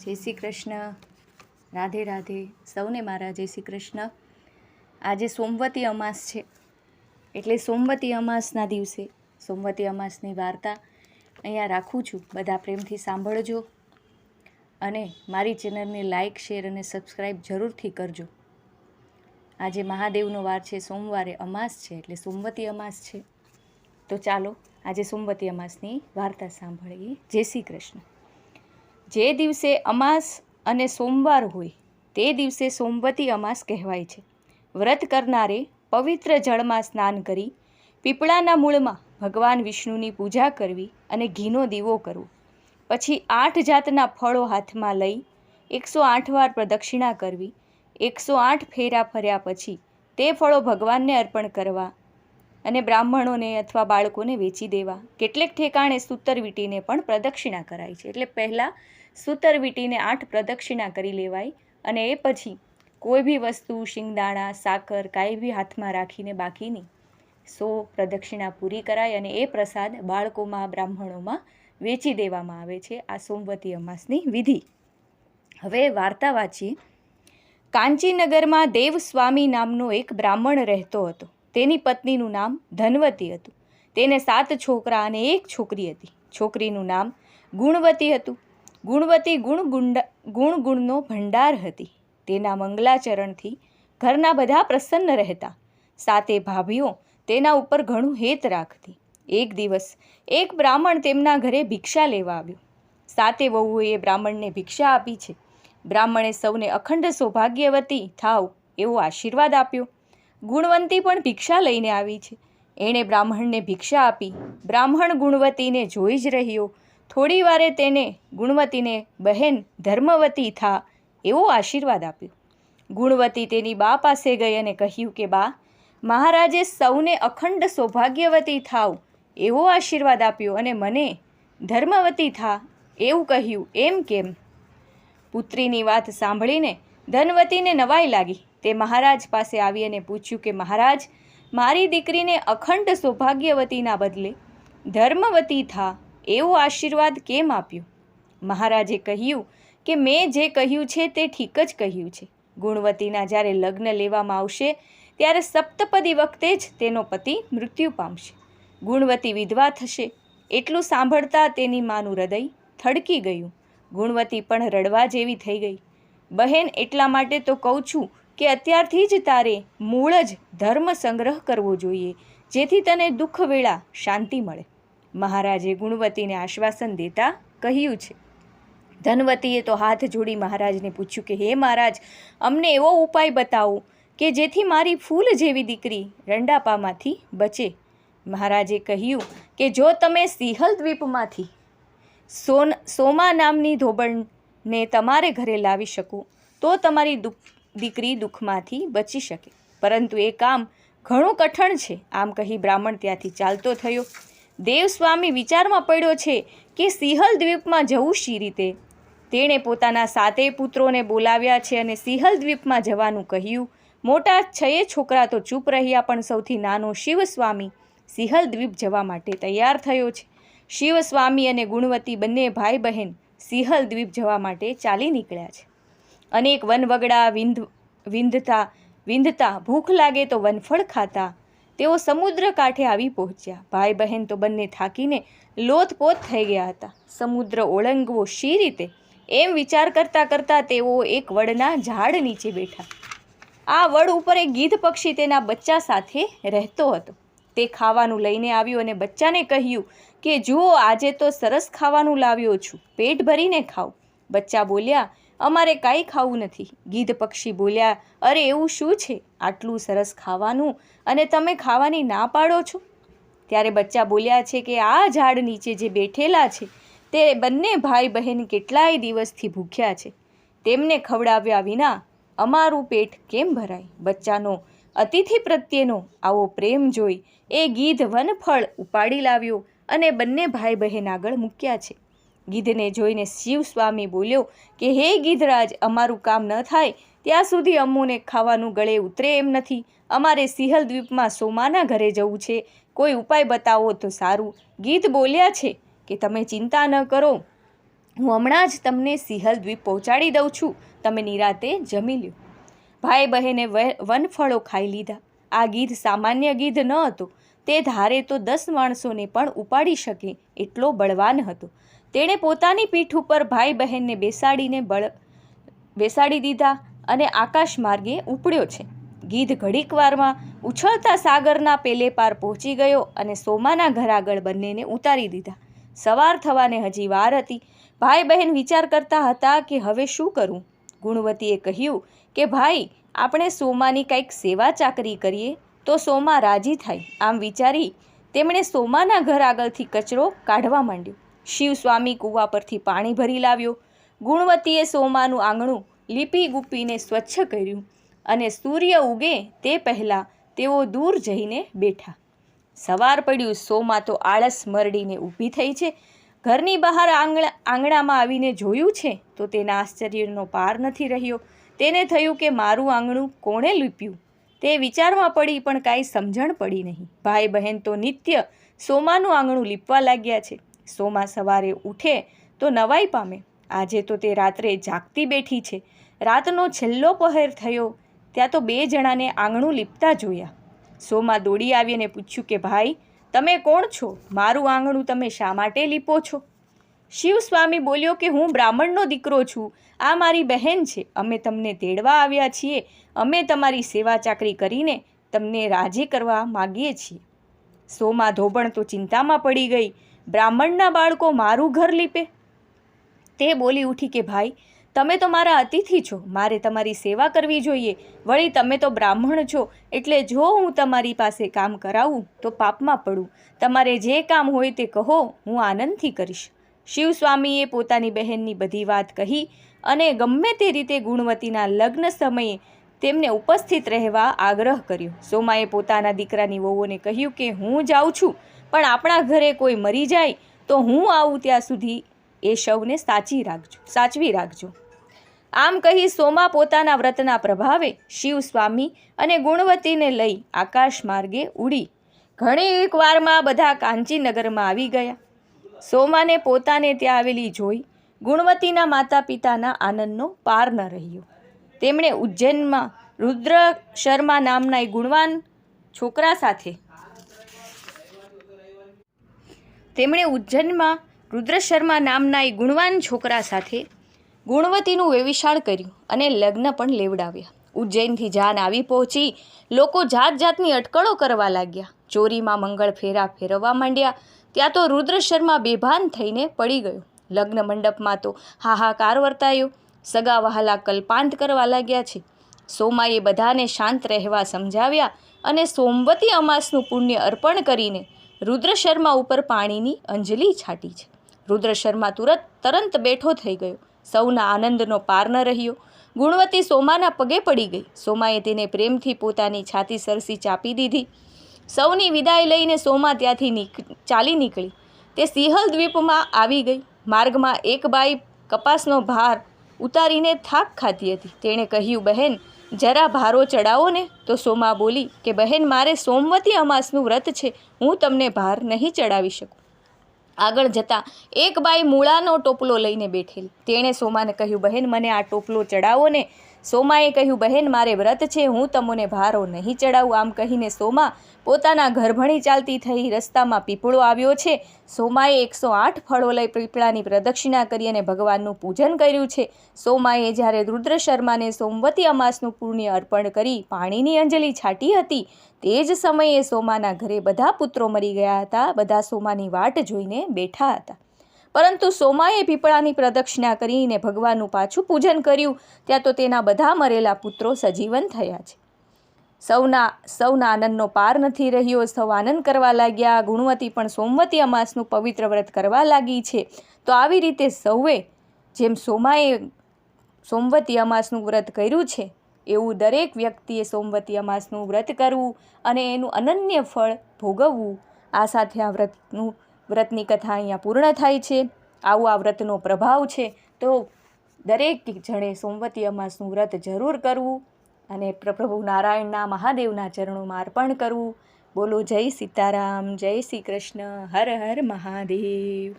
જય શ્રી કૃષ્ણ, રાધે રાધે. સૌને મારા જય શ્રી કૃષ્ણ. આજે સોમવતી અમાસ છે, એટલે સોમવતી અમાસના દિવસે સોમવતી અમાસની વાર્તા અહીંયા રાખું છું. બધા પ્રેમથી સાંભળજો અને મારી ચેનલને લાઇક, શેર અને સબસ્ક્રાઈબ જરૂરથી કરજો. આજે મહાદેવનો વાર છે, સોમવારે અમાસ છે, એટલે સોમવતી અમાસ છે. તો ચાલો આજે સોમવતી અમાસની વાર્તા સાંભળીએ. જય શ્રી કૃષ્ણ. જે દિવસે અમાસ અને સોમવાર હોય તે દિવસે સોમવતી અમાસ કહેવાય છે. વ્રત કરનારે પવિત્ર જળમાં સ્નાન કરી પીપળાના મૂળમાં ભગવાન વિષ્ણુની પૂજા કરવી અને ઘીનો દીવો કરવો. પછી 8 જાતના ફળો હાથમાં લઈ 108 વાર પ્રદક્ષિણા કરવી. 108 ફેરા ફર્યા પછી તે ફળો ભગવાનને અર્પણ કરવા અને બ્રાહ્મણોને અથવા બાળકોને વેચી દેવા. કેટલેક ઠેકાણે સૂતર વીંટીને પણ પ્રદક્ષિણા કરાય છે, એટલે પહેલાં સૂતર વીંટીને 8 પ્રદક્ષિણા કરી લેવાય અને એ પછી કોઈ બી વસ્તુ, શિંગદાણા, સાકર કાંઈ બી હાથમાં રાખીને બાકીની 100 પ્રદક્ષિણા પૂરી કરાય અને એ પ્રસાદ બાળકોમાં, બ્રાહ્મણોમાં વેચી દેવામાં આવે છે. આ સોમવતી અમાસની વિધિ. હવે વાર્તા વાંચીએ. કાંચીનગરમાં દેવસ્વામી નામનો એક બ્રાહ્મણ રહેતો હતો. તેની પત્નીનું નામ ધનવતી હતું. તેને 7 છોકરા અને 1 છોકરી હતી. છોકરીનું નામ ગુણવતી હતું. ગુણવતી ગુણનો ભંડાર હતી. તેના મંગલાચરણથી ઘરના બધા પ્રસન્ન રહેતા. 7 ભાભીઓ તેના ઉપર ઘણું હેત રાખતી. એક દિવસ એક બ્રાહ્મણ તેમના ઘરે ભિક્ષા લેવા આવ્યો. 7 વહુઓએ બ્રાહ્મણને ભિક્ષા આપી છે. બ્રાહ્મણે સૌને અખંડ સૌભાગ્યવતી થાવ એવો આશીર્વાદ આપ્યો. ગુણવંતી પણ ભિક્ષા લઈને આવી છે. એણે બ્રાહ્મણને ભિક્ષા આપી. બ્રાહ્મણ ગુણવતીને જોઈ જ રહ્યો. થોડી વારે તેને ગુણવતીને બહેન ધર્મવતી થા એવો આશીર્વાદ આપ્યો. ગુણવતી તેની બા પાસે ગઈ અને કહ્યું કે બા, મહારાજે સૌને અખંડ સૌભાગ્યવતી થાવ એવો આશીર્વાદ આપ્યો અને મને ધર્મવતી થા એવું કહ્યું, એમ કેમ? પુત્રીની વાત સાંભળીને ધનવતીને નવાઈ લાગી. તે મહારાજ પાસે આવી અને પૂછ્યું કે મહારાજ, મારી દીકરીને અખંડ સૌભાગ્યવતીના બદલે ધર્મવતી થા એવો આશીર્વાદ કેમ આપ્યો? મહારાજે કહ્યું કે મેં જે કહ્યું છે તે ઠીક જ કહ્યું છે. ગુણવતીના જ્યારે લગ્ન લેવામાં આવશે ત્યારે સપ્તપદી વખતે જ તેનો પતિ મૃત્યુ પામશે. ગુણવતી વિધવા થશે. એટલું સાંભળતા તેની માનું હૃદય થડકી ગયું. ગુણવતી પણ રડવા જેવી થઈ ગઈ. બહેન, એટલા માટે તો કહું છું કે અત્યારથી જ તારે મૂળ જ ધર્મ સંગ્રહ કરવો જોઈએ, જેથી તને દુઃખ વેળા શાંતિ મળે. મહારાજે ગુણવતીને આશ્વાસન દેતા કહ્યું છે. ધનવતીએ તો હાથ જોડી મહારાજને પૂછ્યું કે હે મહારાજ, અમને એવો ઉપાય બતાવો કે જેથી મારી ફૂલ જેવી દીકરી રંડાપામાંથી બચે. મહારાજે કહ્યું કે જો તમે સિંહલ દ્વીપમાંથી સોમા નામની ધોબણને તમારે ઘરે લાવી શકો તો તમારી દીકરી દુઃખમાંથી બચી શકે, પરંતુ એ કામ ઘણું કઠણ છે. આમ કહી બ્રાહ્મણ ત્યાંથી ચાલતો થયો. દેવસ્વામી વિચારમાં પડ્યો છે કે સિંહલ દ્વીપમાં જવું શી રીતે. તેણે પોતાના 7 પુત્રોને બોલાવ્યા છે અને સિંહલ દ્વીપમાં જવાનું કહ્યું. મોટા 6 છોકરા તો ચૂપ રહ્યા, પણ સૌથી નાનો શિવસ્વામી સિંહલ દ્વીપ જવા માટે તૈયાર થયો છે. શિવસ્વામી અને ગુણવતી બંને ભાઈ બહેન સિંહલ દ્વીપ જવા માટે ચાલી નીકળ્યા છે. અનેક વનવગડા વિંધતા ભૂખ લાગે તો વનફળ ખાતા તેઓ સમુદ્ર કાંઠે આવી પહોંચ્યા. ભાઈ બહેન તો બંને થાકીને લોથપોથ થઈ ગયા હતા. સમુદ્ર ઓળંગવો શી રીતે એમ વિચાર કરતાં કરતાં તેઓ એક વડના ઝાડ નીચે બેઠા. આ વડ ઉપર એક ગીધ પક્ષી તેના બચ્ચા સાથે રહેતો હતો. તે ખાવાનું લઈને આવ્યો અને બચ્ચાને કહ્યું કે જુઓ, આજે તો સરસ ખાવાનું લાવ્યો છું, પેટ ભરીને ખાઓ. બચ્ચા બોલ્યા, અમારે કાંઈ ખાવું નથી. ગીધ પક્ષી બોલ્યા, અરે એવું શું છે, આટલું સરસ ખાવાનું અને તમે ખાવાની ના પાડો છો? ત્યારે બચ્ચા બોલ્યા છે કે આ ઝાડ નીચે જે બેઠેલા છે તે બંને ભાઈ બહેન કેટલાય દિવસથી ભૂખ્યા છે. તેમને ખવડાવ્યા વિના અમારું પેટ કેમ ભરાય? બચ્ચાનો અતિથિ પ્રત્યેનો આવો પ્રેમ જોઈ એ ગીધ વનફળ ઉપાડી લાવ્યો અને બંને ભાઈ બહેન આગળ મૂક્યા છે. ગીધને જોઈને શિવસ્વામી બોલ્યો કે હે ગીધરાજ, અમારું કામ ન થાય ત્યાં સુધી અમોને ખાવાનું ગળે ઉતરે એમ નથી. અમારે સિંહલ દ્વીપમાં સોમાના ઘરે જવું છે, કોઈ ઉપાય બતાવો તો સારું. ગીધ બોલ્યા છે કે તમે ચિંતા ન કરો, હું હમણાં જ તમને સિંહલ દ્વીપ પહોંચાડી દઉં છું, તમે નિરાતે જમી લ્યો. ભાઈ બહેને વનફળો ખાઈ લીધા. આ ગીધ સામાન્ય ગીધ ન હતો. તે ધારે તો 10 માણસોને પણ ઉપાડી શકે એટલો બળવાન હતો. તેણે પોતાની પીઠ ઉપર ભાઈ બહેનને બેસાડી દીધા અને આકાશ માર્ગે ઉપડ્યો છે. ગીધ ઘડીક વારમાં ઉછળતા સાગરના પેલે પાર પહોંચી ગયો અને સોમાના ઘર આગળ બંનેને ઉતારી દીધા. સવાર થવાને હજી વાર હતી. ભાઈ બહેન વિચાર કરતા હતા કે હવે શું કરવું. ગુણવતીએ કહ્યું કે ભાઈ, આપણે સોમાની કંઈક સેવા ચાકરી કરીએ તો સોમા રાજી થાય. આમ વિચારી તેમણે સોમાના ઘર આગળથી કચરો કાઢવા માંડ્યો. શિવ સ્વામી કૂવા પરથી પાણી ભરી લાવ્યો. ગુણવતીએ સોમાનું આંગણું લીપી ગુપીને સ્વચ્છ કર્યું અને સૂર્ય ઉગે તે પહેલાં તેઓ દૂર જઈને બેઠા. સવાર પડ્યું. સોમા તો આળસ મરડીને ઊભી થઈ છે. ઘરની બહાર આંગણામાં આવીને જોયું છે તો તેના આશ્ચર્યનો પાર નથી રહ્યો. તેને થયું કે મારું આંગણું કોણે લીપ્યું? તે વિચારમાં પડી પણ કાંઈ સમજણ પડી નહીં. ભાઈ બહેન તો નિત્ય સોમાનું આંગણું લીપવા લાગ્યા છે. સોમા સવારે ઉઠે તો નવાઈ પામે. આજે તો તે રાત્રે જાગતી બેઠી છે. રાતનો છેલ્લો પહોર થયો ત્યાં તો 2 જણાને આંગણું લીપતા જોયા. સોમા દોડી આવી અને પૂછ્યું કે ભાઈ, તમે કોણ છો? મારું આંગણું તમે શા માટે લીપો છો? શિવ સ્વામી બોલ્યો કે હું બ્રાહ્મણનો દીકરો છું. આ મારી બહેન છે. અમે તમને તેડવા આવ્યા છીએ. અમે તમારી સેવા ચાકરી કરીને તમને રાજી કરવા માગીએ છીએ. સોમા ધોબણ તો ચિંતામાં પડી ગઈ. બ્રાહ્મણના બાળકો મારું ઘર લીપે? તે બોલી ઉઠી કે ભાઈ, તમે તો મારા અતિથિ છો. મારે તમારી સેવા કરવી જોઈએ. વળી તમે તો બ્રાહ્મણ છો એટલે જો હું તમારી પાસે કામ કરાવું તો પાપમાં પડું. તમારે જે કામ હોય તે કહો, હું આનંદથી કરીશ. શિવ સ્વામીએ પોતાની બહેનની બધી વાત કહી અને ગમે તે રીતે ગુણવતીના લગ્ન સમયે તેમને ઉપસ્થિત રહેવા આગ્રહ કર્યો. સોમાએ પોતાના દીકરાની વહુઓને કહ્યું કે હું જાઉં છું, પણ આપણા ઘરે કોઈ મરી જાય તો હું આવું ત્યાં સુધી એ સૌને સાચવી રાખજો. આમ કહી સોમા પોતાના વ્રતના પ્રભાવે શિવ સ્વામી અને ગુણવતીને લઈ આકાશ માર્ગે ઉડી. ઘણી વારમાં બધા કાંચીનગરમાં આવી ગયા. સોમાને પોતાને ત્યાં આવેલી જોઈ ગુણવતીના માતા પિતાના આનંદનો પાર ન રહ્યો. તેમણે ઉજ્જૈનમાં રુદ્ર શર્મા નામના એક ગુણવાન છોકરા સાથે ગુણવતીનું વેવિશાળ કર્યું અને લગ્ન પણ લેવડાવ્યા. ઉજ્જૈનથી જાન આવી પહોંચી. લોકો જાત જાતની અટકળો કરવા લાગ્યા. ચોરીમાં મંગળ ફેરા ફેરવવા માંડ્યા. ત્યાં તો રુદ્ર શર્મા બેભાન થઈને પડી ગયો. લગ્ન મંડપમાં તો હાહાકાર વર્તાયો. સગા વહાલા કલ્પાંત કરવા લાગ્યા છે. સોમાએ બધાને શાંત રહેવા સમજાવ્યા અને સોમવતી અમાસનું પુણ્ય અર્પણ કરીને રુદ્ર શર્મા ઉપર પાણીની અંજલિ છાંટી છે. રુદ્ર શર્મા તરત બેઠો થઈ ગયો. સૌના આનંદનો પાર ન રહ્યો. ગુણવતી સોમાના પગે પડી ગઈ. સોમાએ તેને પ્રેમથી પોતાની છાતી સરસી ચાપી દીધી. સૌની વિદાય લઈને સોમા ત્યાંથી ચાલી નીકળી. તે સિંહલ દ્વીપમાં આવી ગઈ. માર્ગમાં એક બાઈ કપાસનો ભાર ઉતારીને થાક ખાતી હતી. તેણે કહ્યું, બહેન, જરા ભારો ચડાવો ને. તો સોમા બોલી કે બહેન, મારે સોમવતી અમાસનું વ્રત છે. હું તમને ભાર નહીં ચડાવી શકું. આગળ જતાં એક બાઈ મૂળાનો ટોપલો લઈને બેઠેલી. તેણે સોમાને કહ્યું, બહેન, મને આ ટોપલો ચડાવો ને. સોમાએ કહ્યું, બહેન, મારે વ્રત છે. હું તમને ભારો નહીં ચડાવું. આમ કહીને સોમા પોતાના ઘરભણી ચાલતી થઈ. રસ્તામાં પીપળો આવ્યો છે. સોમાએ 108 ફળો લઈ પીપળાની પ્રદક્ષિણા કરી અને ભગવાનનું પૂજન કર્યું છે. સોમાએ જ્યારે રુદ્ર શર્માને સોમવતી અમાસનું પુણ્ય અર્પણ કરી પાણીની અંજલિ છાંટી હતી તે જ સમયે સોમાના ઘરે બધા પુત્રો મરી ગયા હતા. બધા સોમાની વાટ જોઈને બેઠા હતા. પરંતુ સોમાએ પીપળાની પ્રદક્ષિણા કરીને ભગવાનનું પાછું પૂજન કર્યું. ત્યાં તો તેના બધા મરેલા પુત્રો સજીવન થયા છે. સૌના આનંદનો પાર નથી રહ્યો. સૌ આનંદ કરવા લાગ્યા. ગુણવતી પણ સોમવતી અમાસનું પવિત્ર વ્રત કરવા લાગી છે. તો આવી રીતે સૌએ જેમ સોમાએ સોમવતી અમાસનું વ્રત કર્યું છે એવું દરેક વ્યક્તિએ સોમવતી અમાસનું વ્રત કરવું અને એનું અનન્ય ફળ ભોગવવું. આ સાથે આ વ્રતની કથા અહીંયા પૂર્ણ થાય છે. આવું આ વ્રતનો પ્રભાવ છે. તો દરેક જણે સોમવતી અમાસનું વ્રત જરૂર કરવું અને પ્રભુ નારાયણના મહાદેવના ચરણોમાં અર્પણ કરવું. બોલો જય સીતારામ, જય શ્રી કૃષ્ણ, હર હર મહાદેવ.